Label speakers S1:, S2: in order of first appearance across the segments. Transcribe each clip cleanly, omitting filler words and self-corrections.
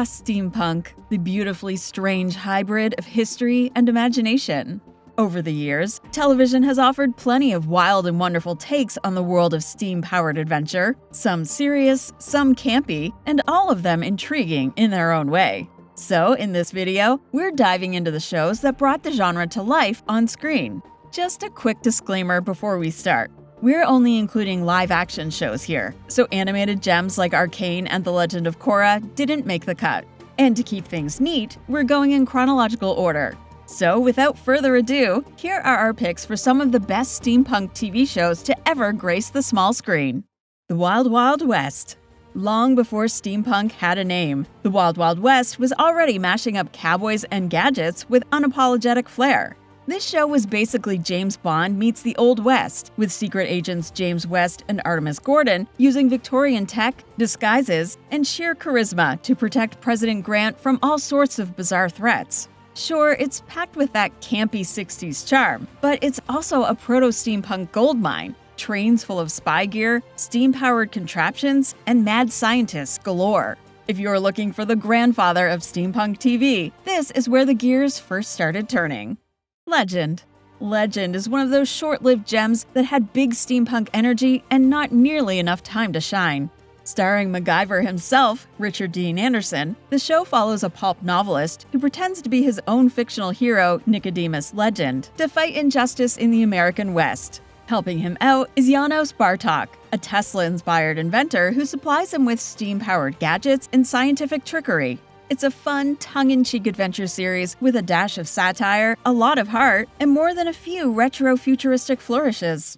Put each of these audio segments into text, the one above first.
S1: Steampunk, the beautifully strange hybrid of history and imagination. Over the years, television has offered plenty of wild and wonderful takes on the world of steam-powered adventure, some serious, some campy, and all of them intriguing in their own way. So, in this video, we're diving into the shows that brought the genre to life on screen. Just a quick disclaimer before we start. We're only including live-action shows here, so animated gems like Arcane and The Legend of Korra didn't make the cut. And to keep things neat, we're going in chronological order. So, without further ado, here are our picks for some of the best steampunk TV shows to ever grace the small screen. The Wild Wild West. Long before steampunk had a name, the Wild Wild West was already mashing up cowboys and gadgets with unapologetic flair. This show was basically James Bond meets the Old West, with secret agents James West and Artemis Gordon using Victorian tech, disguises, and sheer charisma to protect President Grant from all sorts of bizarre threats. Sure, it's packed with that campy 60s charm, but it's also a proto-steampunk goldmine. Trains full of spy gear, steam-powered contraptions, and mad scientists galore. If you're looking for the grandfather of steampunk TV, this is where the gears first started turning. Legend. Legend is one of those short-lived gems that had big steampunk energy and not nearly enough time to shine. Starring MacGyver himself, Richard Dean Anderson, the show follows a pulp novelist who pretends to be his own fictional hero, Nicodemus Legend, to fight injustice in the American West. Helping him out is Janos Bartok, a Tesla-inspired inventor who supplies him with steam-powered gadgets and scientific trickery. It's a fun, tongue-in-cheek adventure series with a dash of satire, a lot of heart, and more than a few retro-futuristic flourishes.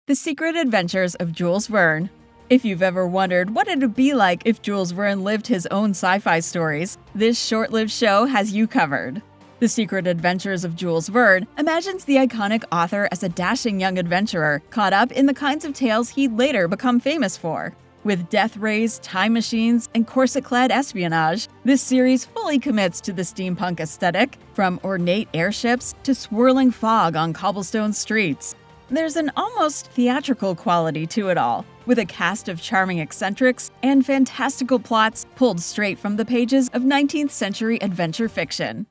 S1: The Secret Adventures of Jules Verne. If you've ever wondered what it would be like if Jules Verne lived his own sci-fi stories, this short-lived show has you covered. The Secret Adventures of Jules Verne imagines the iconic author as a dashing young adventurer caught up in the kinds of tales he'd later become famous for. With death rays, time machines, and corset-clad espionage, this series fully commits to the steampunk aesthetic, from ornate airships to swirling fog on cobblestone streets. There's an almost theatrical quality to it all, with a cast of charming eccentrics and fantastical plots pulled straight from the pages of 19th century adventure fiction.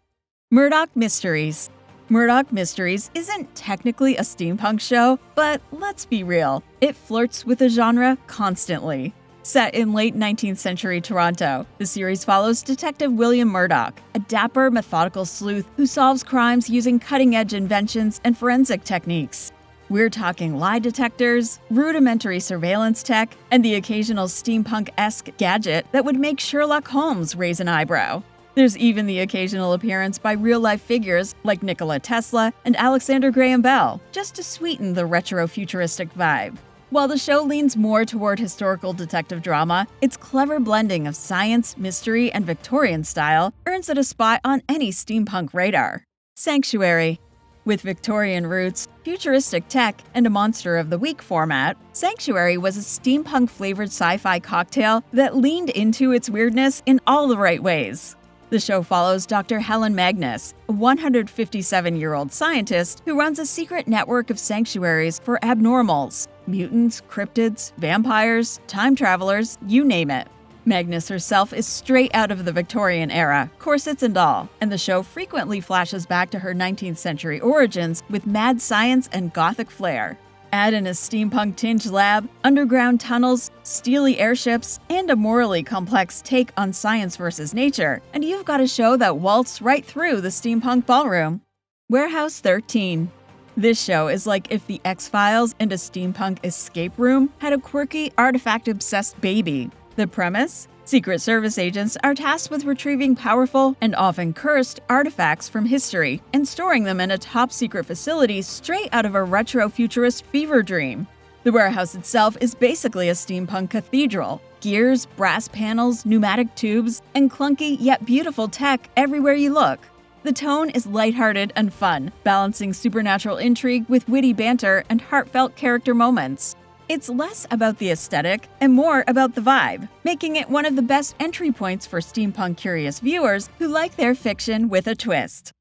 S1: Murdoch Mysteries. Murdoch Mysteries isn't technically a steampunk show, but let's be real, it flirts with the genre constantly. Set in late 19th century Toronto, the series follows Detective William Murdoch, a dapper, methodical sleuth who solves crimes using cutting-edge inventions and forensic techniques. We're talking lie detectors, rudimentary surveillance tech, and the occasional steampunk-esque gadget that would make Sherlock Holmes raise an eyebrow. There's even the occasional appearance by real-life figures like Nikola Tesla and Alexander Graham Bell, just to sweeten the retro-futuristic vibe. While the show leans more toward historical detective drama, its clever blending of science, mystery, and Victorian style earns it a spot on any steampunk radar. Sanctuary. With Victorian roots, futuristic tech, and a Monster of the Week format, Sanctuary was a steampunk-flavored sci-fi cocktail that leaned into its weirdness in all the right ways. The show follows Dr. Helen Magnus, a 157-year-old scientist who runs a secret network of sanctuaries for abnormals, mutants, cryptids, vampires, time travelers, you name it. Magnus herself is straight out of the Victorian era, corsets and all, and the show frequently flashes back to her 19th century origins with mad science and gothic flair. Add in a steampunk-tinged lab, underground tunnels, steely airships, and a morally complex take on science versus nature, and you've got a show that waltzed right through the steampunk ballroom. Warehouse 13. This show is like if the X-Files and a steampunk escape room had a quirky, artifact-obsessed baby. The premise? Secret Service agents are tasked with retrieving powerful and often cursed artifacts from history and storing them in a top-secret facility straight out of a retro-futurist fever dream. The warehouse itself is basically a steampunk cathedral. Gears, brass panels, pneumatic tubes, and clunky yet beautiful tech everywhere you look. The tone is lighthearted and fun, balancing supernatural intrigue with witty banter and heartfelt character moments. It's less about the aesthetic and more about the vibe, making it one of the best entry points for steampunk-curious viewers who like their fiction with a twist.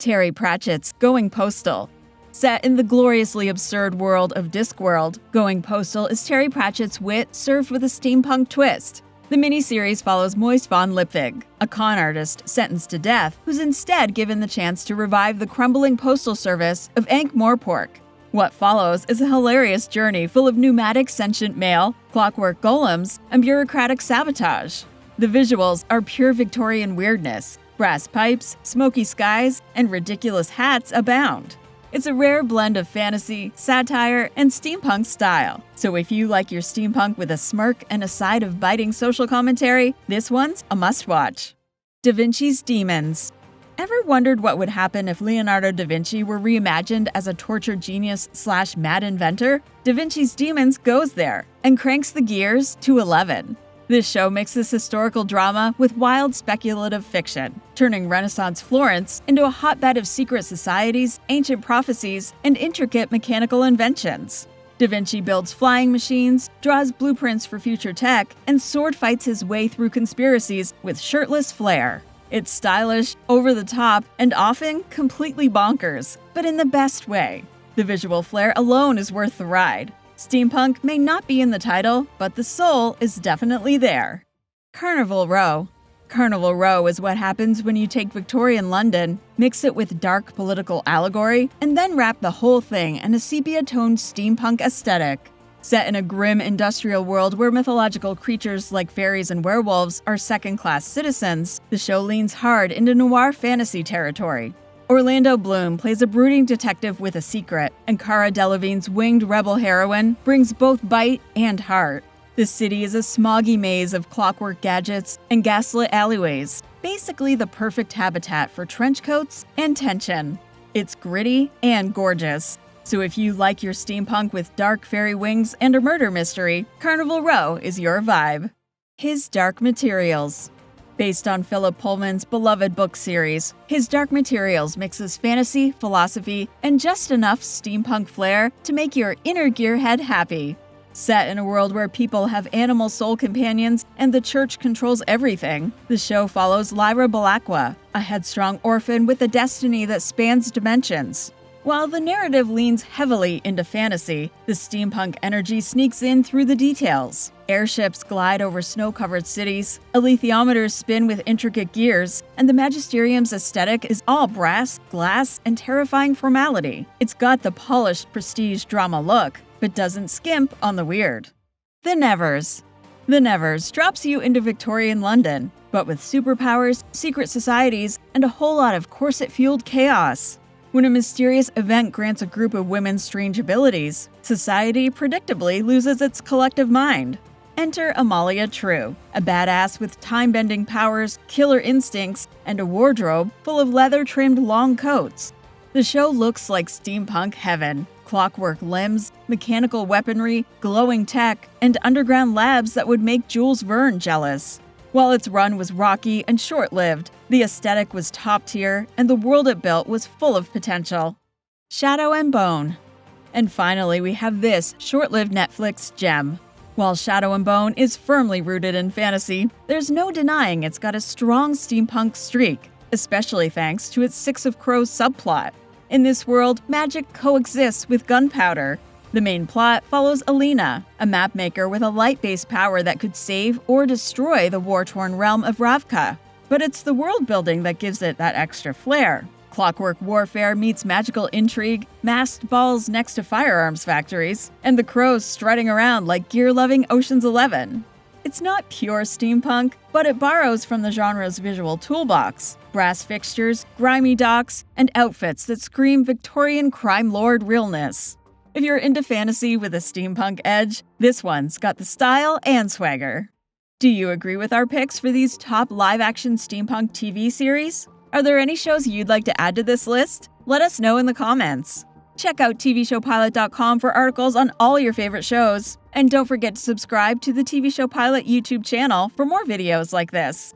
S1: Terry Pratchett's Going Postal. Set in the gloriously absurd world of Discworld, Going Postal is Terry Pratchett's wit served with a steampunk twist. The miniseries follows Moise von Lipwig, a con artist sentenced to death who's instead given the chance to revive the crumbling postal service of Ankh-Morpork. What follows is a hilarious journey full of pneumatic sentient mail, clockwork golems, and bureaucratic sabotage. The visuals are pure Victorian weirdness. Brass pipes, smoky skies, and ridiculous hats abound. It's a rare blend of fantasy, satire, and steampunk style. So if you like your steampunk with a smirk and a side of biting social commentary, this one's a must-watch. Da Vinci's Demons. Ever wondered what would happen if Leonardo da Vinci were reimagined as a tortured genius/mad inventor? Da Vinci's Demons goes there and cranks the gears to 11. This show mixes historical drama with wild speculative fiction, turning Renaissance Florence into a hotbed of secret societies, ancient prophecies, and intricate mechanical inventions. Da Vinci builds flying machines, draws blueprints for future tech, and sword fights his way through conspiracies with shirtless flair. It's stylish, over the top, and often completely bonkers, but in the best way. The visual flair alone is worth the ride. Steampunk may not be in the title, but the soul is definitely there. Carnival Row. Carnival Row is what happens when you take Victorian London, mix it with dark political allegory, and then wrap the whole thing in a sepia-toned steampunk aesthetic. Set in a grim industrial world where mythological creatures like fairies and werewolves are second-class citizens, the show leans hard into noir fantasy territory. Orlando Bloom plays a brooding detective with a secret, and Cara Delevingne's winged rebel heroine brings both bite and heart. The city is a smoggy maze of clockwork gadgets and gaslit alleyways, basically the perfect habitat for trench coats and tension. It's gritty and gorgeous. So if you like your steampunk with dark fairy wings and a murder mystery, Carnival Row is your vibe. His Dark Materials. Based on Philip Pullman's beloved book series, His Dark Materials mixes fantasy, philosophy, and just enough steampunk flair to make your inner gearhead happy. Set in a world where people have animal soul companions and the church controls everything, the show follows Lyra Belacqua, a headstrong orphan with a destiny that spans dimensions. While the narrative leans heavily into fantasy, the steampunk energy sneaks in through the details. Airships glide over snow-covered cities, alethiometers spin with intricate gears, and the Magisterium's aesthetic is all brass, glass, and terrifying formality. It's got the polished prestige drama look, but doesn't skimp on the weird. The Nevers. The Nevers drops you into Victorian London, but with superpowers, secret societies, and a whole lot of corset-fueled chaos. When a mysterious event grants a group of women strange abilities, society predictably loses its collective mind. Enter Amalia True, a badass with time-bending powers, killer instincts, and a wardrobe full of leather-trimmed long coats. The show looks like steampunk heaven. Clockwork limbs, mechanical weaponry, glowing tech, and underground labs that would make Jules Verne jealous. While its run was rocky and short-lived, the aesthetic was top-tier, and the world it built was full of potential. Shadow and Bone. And finally, we have this short-lived Netflix gem. While Shadow and Bone is firmly rooted in fantasy, there's no denying it's got a strong steampunk streak, especially thanks to its Six of Crows subplot. In this world, magic coexists with gunpowder. The main plot follows Alina, a mapmaker with a light-based power that could save or destroy the war-torn realm of Ravka. But it's the world-building that gives it that extra flair. Clockwork warfare meets magical intrigue, masked balls next to firearms factories, and the crows strutting around like gear-loving Ocean's 11. It's not pure steampunk, but it borrows from the genre's visual toolbox: brass fixtures, grimy docks, and outfits that scream Victorian crime lord realness. If you're into fantasy with a steampunk edge, this one's got the style and swagger. Do you agree with our picks for these top live-action steampunk TV series? Are there any shows you'd like to add to this list? Let us know in the comments. Check out tvshowpilot.com for articles on all your favorite shows. And don't forget to subscribe to the TV Show Pilot YouTube channel for more videos like this.